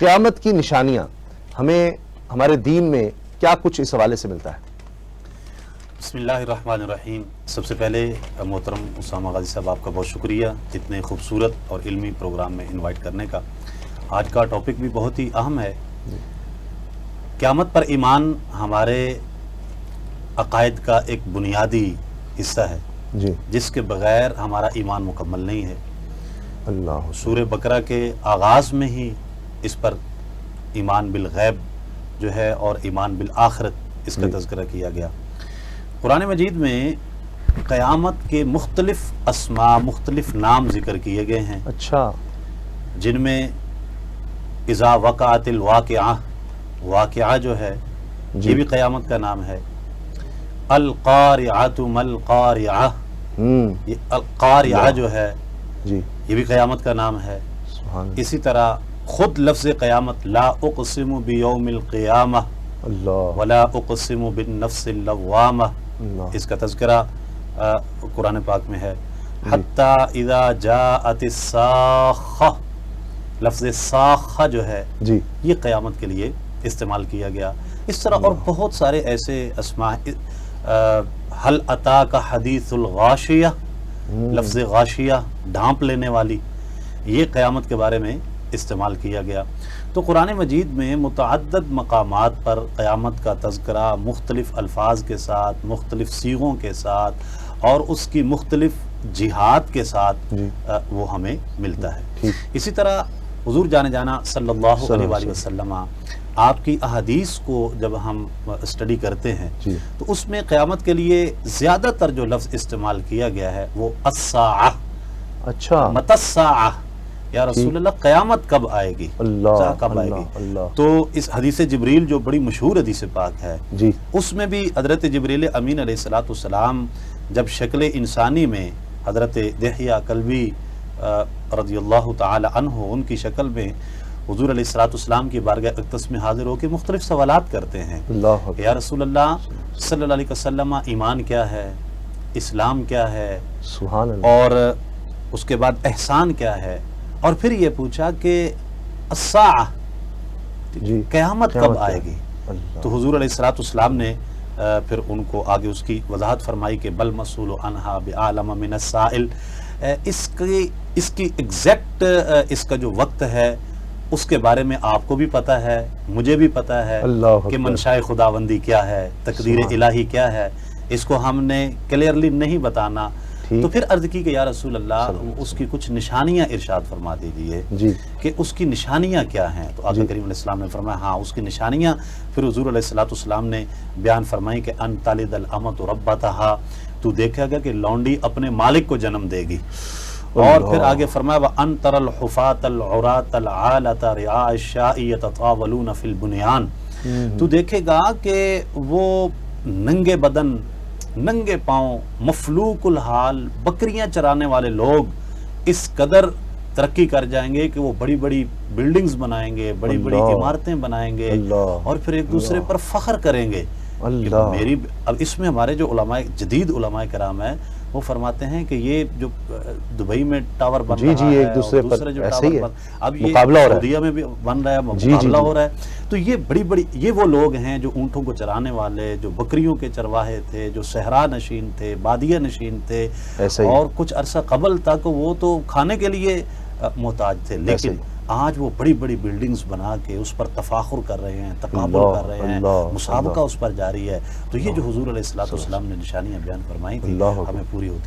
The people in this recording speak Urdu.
قیامت کی نشانیاں ہمیں ہمارے دین میں کیا کچھ اس حوالے سے ملتا ہے؟ بسم اللہ الرحمن الرحیم۔ سب سے پہلے محترم اسامہ غازی صاحب آپ کا بہت شکریہ اتنے خوبصورت اور علمی پروگرام میں انوائٹ کرنے کا۔ آج کا ٹاپک بھی بہت ہی اہم ہے۔ قیامت پر ایمان ہمارے عقائد کا ایک بنیادی حصہ ہے جی، جس کے بغیر ہمارا ایمان مکمل نہیں ہے۔ اللہ سورہ بقرہ کے آغاز میں ہی اس پر ایمان بالغیب جو ہے اور ایمان بالآخرت اس کا تذکرہ کیا گیا۔ قرآن مجید میں قیامت کے مختلف اسماء، مختلف نام ذکر کیے گئے ہیں، اچھا، جن میں اذا وقعت الواقعہ، واقعہ جو ہے یہ بھی قیامت کا نام ہے۔ القارعۃ ما القارعہ، یہ القارعہ جو ہے جی، یہ بھی قیامت کا نام ہے۔ سبحان اللہ، اسی طرح خود لفظ قیامت لا اقسم بیوم القیامہ اللہ ولا اقسم بالنفس اللوامہ، اللہ، اس کا تذکرہ قرآن پاک میں ہے۔ حتی اذا جاءت الصاخہ، لفظ صاخہ جو ہے جی، یہ قیامت کے لیے استعمال کیا گیا۔ اس طرح اور بہت سارے ایسے اسماء، حل اتاک حدیث الغاشیہ، لفظ غاشیہ ڈھانپ لینے والی، یہ قیامت کے بارے میں استعمال کیا گیا۔ تو قرآن مجید میں متعدد مقامات پر قیامت کا تذکرہ مختلف الفاظ کے ساتھ، مختلف صیغوں کے ساتھ اور اس کی مختلف جہات کے ساتھ وہ ہمیں ملتا ہے۔ اسی طرح حضور جانے جانا صلی اللہ علیہ وآلہ وسلم آپ کی احادیث کو جب ہم اسٹڈی کرتے ہیں تو اس میں قیامت کے لیے زیادہ تر جو لفظ استعمال کیا گیا ہے وہ الساعہ، اچھا، متی الساعہ، یا رسول اللہ قیامت کب آئے گی، اللہ، کب آئے اللہ، گی۔ اللہ، تو اس حدیث جبریل جو بڑی مشہور حدیث پاک ہے، جی، اس میں بھی حضرت جبریل امین علیہ السلام جب شکل انسانی میں حضرت دحیہ کلبی رضی اللہ تعالی عنہ ان کی شکل میں حضور علیہ السلام کی بارگاہ اقدس میں حاضر ہو کے مختلف سوالات کرتے ہیں، اللہ، یا رسول اللہ صلی اللہ علیہ وسلم ایمان کیا ہے، اسلام کیا ہے، سبحان اللہ، اور اس کے بعد احسان کیا ہے، اور پھر یہ پوچھا کہ الساعہ، جی، قیامت کب آئے گی۔ اللہ، تو حضور علیہ السلام نے پھر ان کو آگے اس کی وضاحت فرمائی کہ بل مسئول عنہا بعالم من السائل، اس کی ایگزیکٹ اس کا جو وقت ہے اس کے بارے میں آپ کو بھی پتہ ہے، مجھے بھی پتہ ہے اللہ کہ منشاء خداوندی کیا ہے، تقدیر الہی کیا ہے، اس کو ہم نے کلیئرلی نہیں بتانا۔ تو پھر عرض کی کہ یا رسول اللہ اس کی کچھ نشانیاں ارشاد فرما دیجئے جی، کہ اس کی نشانیاں کیا ہیں۔ تو آقا کریم علیہ السلام نے فرمایا ہاں اس کی نشانیاں، پھر حضور علیہ السلام نے بیان فرمائی کہ ان تلد الامۃ ربتہا، تو دیکھے گا کہ لونڈی اپنے مالک کو جنم دے گی، اور پھر آگے فرمایا وَأَن تَرَ الْحُفَاةَ الْعُرَاةَ الْعَالَةَ رِعَاءَ الشَّاءِ يَتَطَاوَلُونَ فِي الْبُنْيَانِ، تو دیکھے گا کہ وہ ننگے بدن، ننگے پاؤں، مفلوق الحال بکریاں چرانے والے لوگ اس قدر ترقی کر جائیں گے کہ وہ بڑی بڑی بلڈنگز بنائیں گے، بڑی بڑی عمارتیں بنائیں گے، اور پھر ایک دوسرے پر فخر کریں گے۔ میری اب اس میں ہمارے جو علماء، جدید علماء کرام ہیں، وہ فرماتے ہیں کہ یہ جو دبئی میں ٹاور بن رہا ہے، ایک دوسرے پر جو ایسے ٹاور ہی ہے، اب یہ مقابلہ ہو رہا ہے، سعودیہ میں بھی بن رہا ہے، مقابلہ ہو رہا ہے۔ تو یہ بڑی بڑی، یہ وہ لوگ ہیں جو اونٹوں کو چرانے والے، جو بکریوں کے چرواہے تھے، جو صحرا نشین تھے، بادیہ نشین تھے، اور کچھ عرصہ قبل تک وہ تو کھانے کے لیے محتاج تھے، لیکن آج وہ بڑی بڑی بلڈنگز بنا کے اس پر تفاخر کر رہے ہیں، تقابل کر رہے ہیں، مسابقہ اس پر جاری ہے۔ تو یہ جو حضور علیہ السلام نے نشانیاں بیان فرمائی تھی ہمیں پوری ہوتی